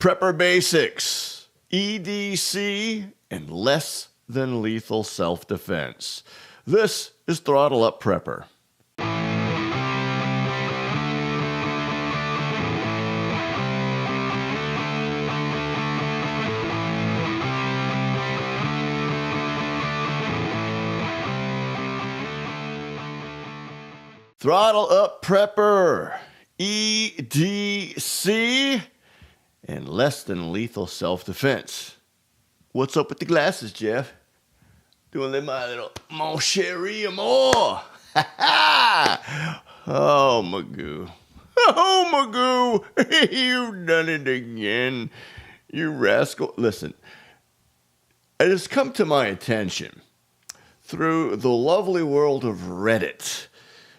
Prepper basics, EDC and less than lethal self-defense. This is Throttle Up Prepper. Throttle Up Prepper, EDC, and less than lethal self-defense. What's up with the glasses, Jeff? Doing my little mon chéri amour. Oh, Magoo. Oh, Magoo. You've done it again. You rascal. Listen, it has come to my attention through the lovely world of Reddit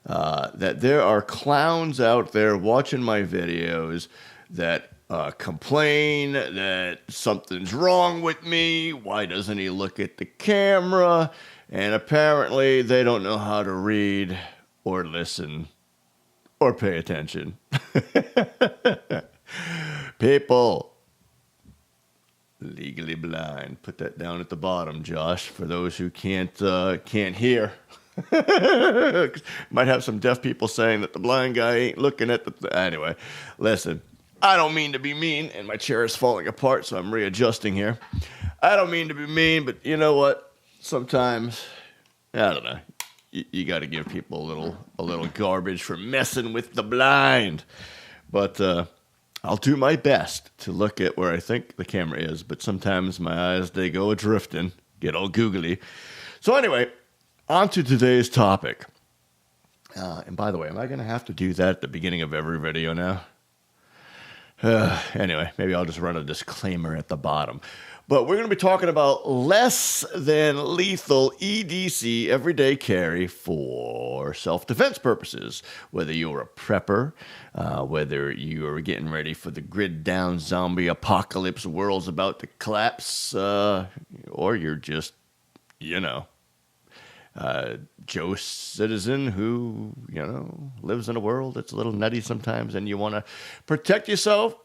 that there are clowns out there watching my videos that complain that something's wrong with me. Why doesn't he look at the camera? And apparently they don't know how to read or listen or pay attention. People, legally blind. Put that down at the bottom, Josh, for those who can't hear. Might have some deaf people saying that the blind guy ain't looking at the... Anyway, listen, I don't mean to be mean, and my chair is falling apart, so I'm readjusting here. I don't mean to be mean, but you know what? Sometimes, I don't know, you got to give people a little garbage for messing with the blind. But I'll do my best to look at where I think the camera is, but sometimes my eyes, they go drifting, get all googly. So anyway, on to today's topic. And by the way, am I going to have to do that at the beginning of every video now? Anyway, maybe I'll just run a disclaimer at the bottom. But we're going to be talking about less than lethal EDC, everyday carry, for self-defense purposes. Whether you're a prepper, whether you're getting ready for the grid-down zombie apocalypse, world's about to collapse, or you're just, Joe citizen who, lives in a world that's a little nutty sometimes and you want to protect yourself,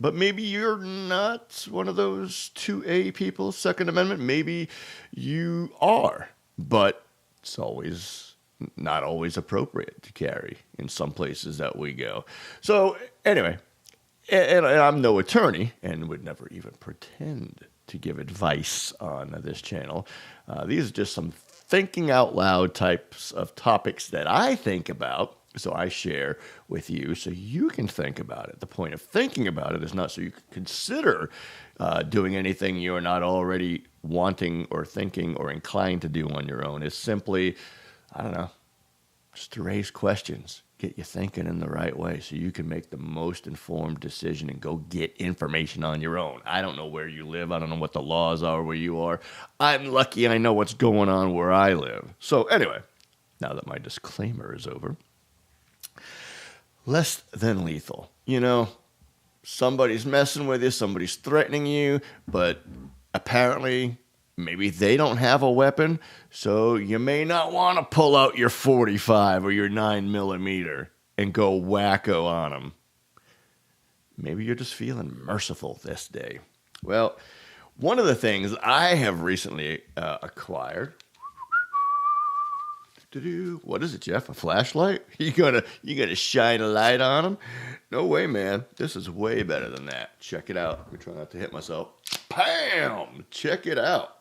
but maybe you're not one of those 2A people, Second Amendment. Maybe you are, but it's not always appropriate to carry in some places that we go. So anyway, and I'm no attorney and would never even pretend to give advice on this channel. These are just some thinking out loud types of topics that I think about, so I share with you so you can think about it. The point of thinking about it is not so you can consider doing anything you're not already wanting or thinking or inclined to do on your own. It's simply, just to raise questions, get you thinking in the right way so you can make the most informed decision and go get information on your own. I don't know where you live. I don't know what the laws are where you are. I'm lucky I know what's going on where I live. So anyway, now that my disclaimer is over, less than lethal. Somebody's messing with you, somebody's threatening you, but apparently maybe they don't have a weapon, so you may not want to pull out your 45 or your 9mm and go wacko on them. Maybe you're just feeling merciful this day. Well, one of the things I have recently acquired... What is it, Jeff? A flashlight? You gonna shine a light on them? No way, man. This is way better than that. Check it out. Let me try not to hit myself. Bam! Check it out.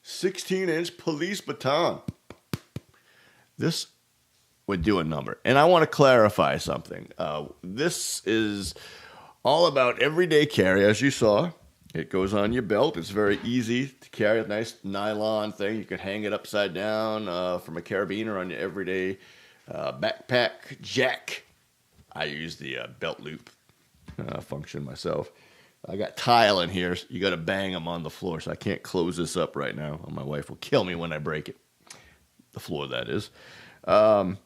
16-inch police baton. This would do a number. And I want to clarify something. This is all about everyday carry, as you saw. It goes on your belt. It's very easy to carry, a nice nylon thing. You can hang it upside down from a carabiner on your everyday backpack jack. I use the belt loop function myself. I got tile in here. So you got to bang them on the floor, so I can't close this up right now. My wife will kill me when I break it. The floor, that is. Number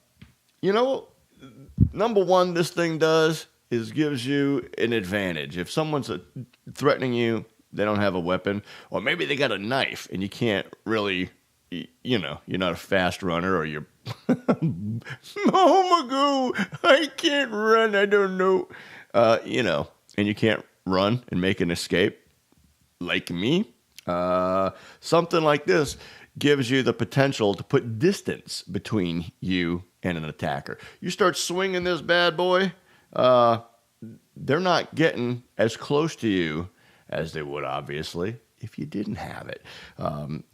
one, this thing does is gives you an advantage. If someone's threatening you, they don't have a weapon, or maybe they got a knife and you can't really, you're not a fast runner, or you're, oh my God, I can't run, I don't know, and you can't run and make an escape, like me, something like this gives you the potential to put distance between you and an attacker. You start swinging this bad boy, they're not getting as close to you as they would, obviously, if you didn't have it.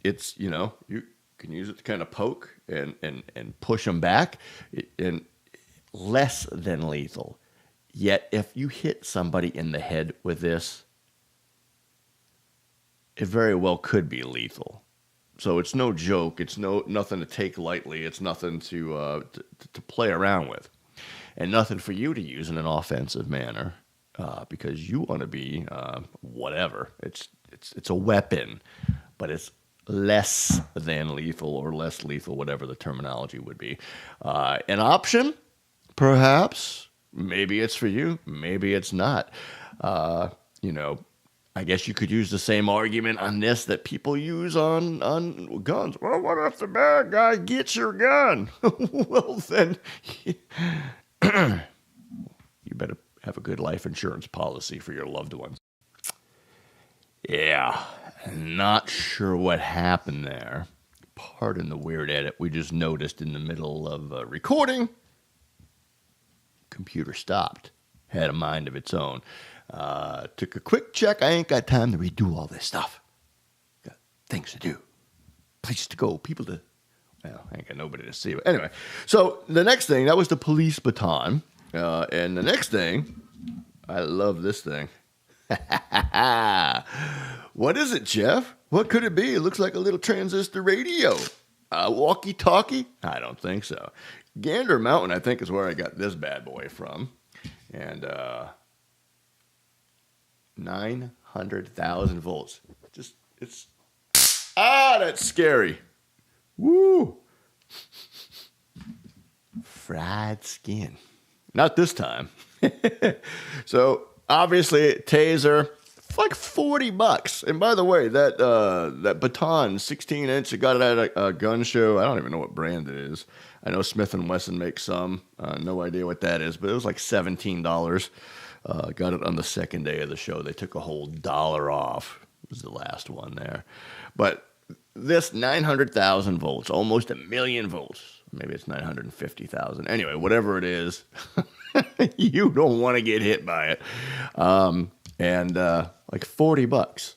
It's, you know, you can use it to kind of poke and push them back, and less than lethal. Yet if you hit somebody in the head with this, it very well could be lethal. So it's no joke. It's nothing to take lightly. It's nothing to play around with, and nothing for you to use in an offensive manner, because you want to be whatever. It's a weapon, but it's less than lethal or less lethal, whatever the terminology would be. An option, perhaps. Maybe it's for you. Maybe it's not. You know, I guess you could use the same argument on this that people use on guns. Well, what if the bad guy gets your gun? Well, then you better have a good life insurance policy for your loved ones. Yeah, not sure what happened there. Pardon the weird edit we just noticed in the middle of recording. Computer stopped. Had a mind of its own. Took a quick check. I ain't got time to redo all this stuff. Got things to do. Places to go. People to... Well, I ain't got nobody to see. But anyway, so the next thing, that was the police baton. And the next thing, I love this thing. What is it, Jeff? What could it be? It looks like a little transistor radio. A walkie-talkie? I don't think so. Gander Mountain, I think, is where I got this bad boy from. And 900,000 volts. That's scary. Woo! Fried skin. Not this time. So, obviously, taser, like $40. And by the way, that baton, 16-inch, I got it at a gun show. I don't even know what brand it is. I know Smith & Wesson makes some. No idea what that is, but it was like $17. Got it on the second day of the show. They took a whole $1 off. It was the last one there. But this 900,000 volts, almost 1 million volts. Maybe it's 950,000. Anyway, whatever it is, you don't want to get hit by it. And like $40,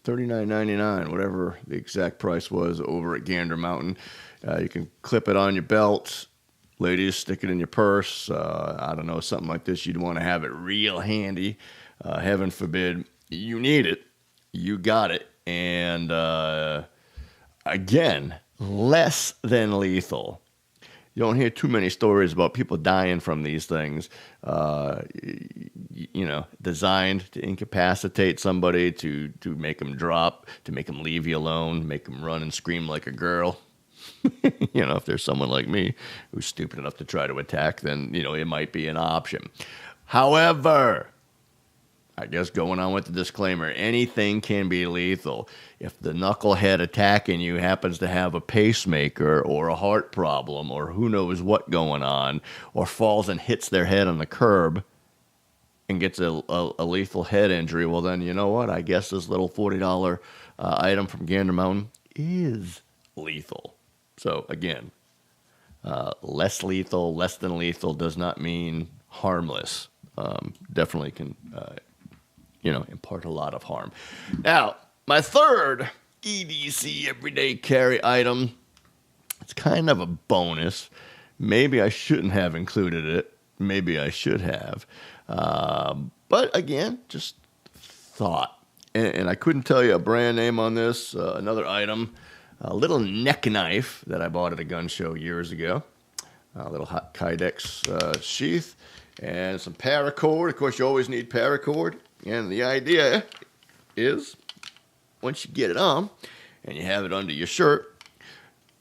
$39.99, whatever the exact price was over at Gander Mountain. You can clip it on your belt. Ladies, stick it in your purse. I don't know, something like this. You'd want to have it real handy. Heaven forbid you need it. You got it. And again, less than lethal. You don't hear too many stories about people dying from these things. Designed to incapacitate somebody, to make them drop, to make them leave you alone, make them run and scream like a girl. If there's someone like me who's stupid enough to try to attack, then, it might be an option. However, I guess going on with the disclaimer, anything can be lethal. If the knucklehead attacking you happens to have a pacemaker or a heart problem or who knows what going on, or falls and hits their head on the curb and gets a lethal head injury, well then, you know what? I guess this little $40 item from Gander Mountain is lethal. So again, less lethal, less than lethal does not mean harmless. Definitely can, impart a lot of harm. Now, my third EDC everyday carry item, it's kind of a bonus. Maybe I shouldn't have included it. Maybe I should have. But again, just thought. And I couldn't tell you a brand name on this. Another item. A little neck knife that I bought at a gun show years ago. A little hot Kydex sheath. And some paracord. Of course, you always need paracord. And the idea is, once you get it on, and you have it under your shirt,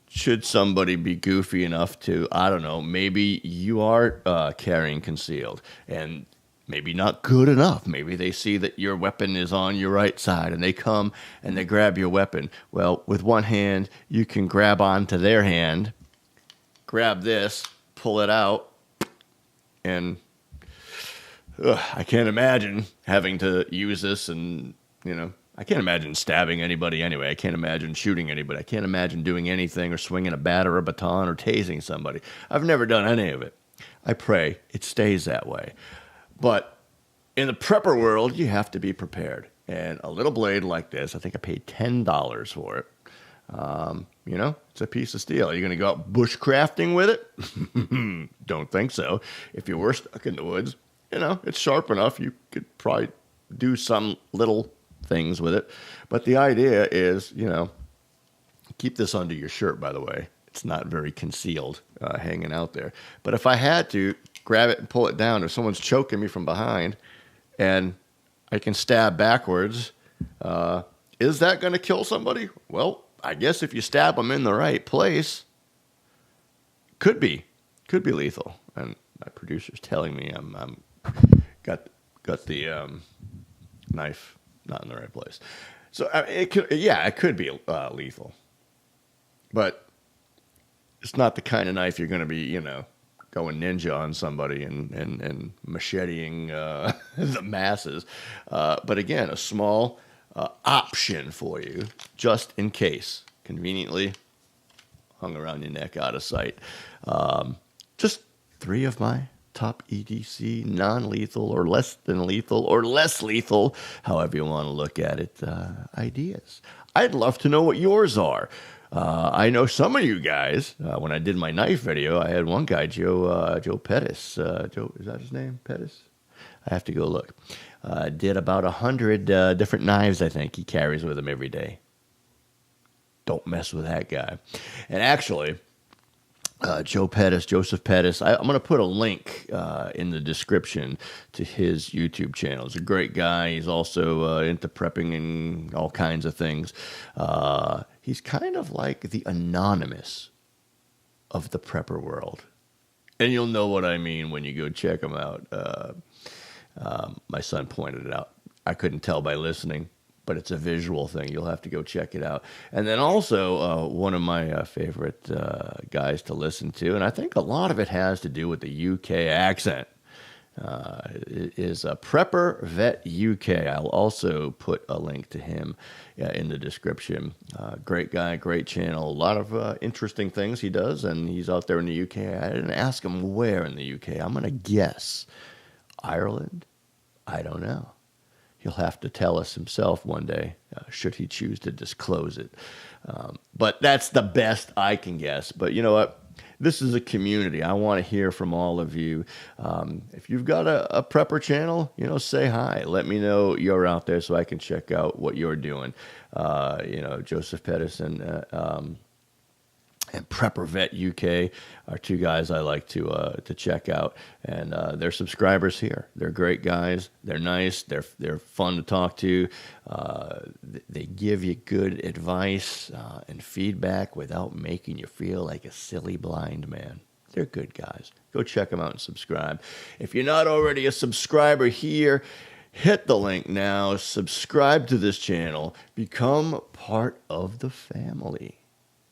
should somebody be goofy enough to, I don't know, maybe you are carrying concealed, and maybe not good enough. Maybe they see that your weapon is on your right side, and they come and they grab your weapon. Well, with one hand, you can grab onto their hand, grab this, pull it out, and I can't imagine having to use this and, I can't imagine stabbing anybody anyway. I can't imagine shooting anybody. I can't imagine doing anything or swinging a bat or a baton or tasing somebody. I've never done any of it. I pray it stays that way. But in the prepper world, you have to be prepared. And a little blade like this, I think I paid $10 for it. It's a piece of steel. Are you going to go out bushcrafting with it? Don't think so. If you were stuck in the woods, it's sharp enough. You could probably do some little things with it. But the idea is, keep this under your shirt, by the way. It's not very concealed, hanging out there. But if I had to grab it and pull it down, if someone's choking me from behind and I can stab backwards, is that going to kill somebody? Well, I guess if you stab them in the right place, could be lethal. And my producer's telling me I'm got the knife not in the right place. So it could be lethal, but it's not the kind of knife you're going to be, going ninja on somebody and macheting the masses. But again, a small option for you, just in case, conveniently hung around your neck, out of sight. Just 3 of my top EDC, non-lethal or less than lethal or less lethal, however you want to look at it, ideas. I'd love to know what yours are. I know some of you guys, when I did my knife video, I had one guy, Joe Pettis. Joe, is that his name? Pettis? I have to go look. Did about 100 different knives, I think, he carries with him every day. Don't mess with that guy. And actually, Joseph Pettis, I'm going to put a link in the description to his YouTube channel. He's a great guy. He's also into prepping and all kinds of things. He's kind of like the anonymous of the prepper world. And you'll know what I mean when you go check him out. My son pointed it out. I couldn't tell by listening, but it's a visual thing. You'll have to go check it out. And then also one of my favorite guys to listen to, and I think a lot of it has to do with the UK accent, is Prepper Vet UK. I'll also put a link to him in the description. Great guy, great channel. A lot of interesting things he does, and he's out there in the UK. I didn't ask him where in the UK. I'm going to guess Ireland? I don't know. He'll have to tell us himself one day, should he choose to disclose it. But that's the best I can guess. But you know what? This is a community. I want to hear from all of you. If you've got a prepper channel, say hi. Let me know you're out there so I can check out what you're doing. Joseph Pettis and Prepper Vet UK are 2 guys I like to check out, and they're subscribers here. They're great guys. They're nice. They're fun to talk to. They give you good advice and feedback without making you feel like a silly blind man. They're good guys. Go check them out and subscribe. If you're not already a subscriber here, hit the link now. Subscribe to this channel. Become part of the family.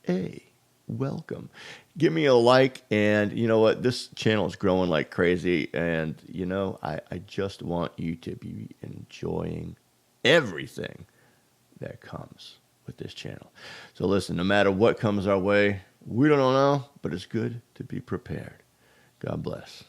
Hey. Welcome. Give me a like, and you know what? This channel is growing like crazy, and I just want you to be enjoying everything that comes with this channel. So listen, no matter what comes our way, we don't know, but it's good to be prepared. God bless.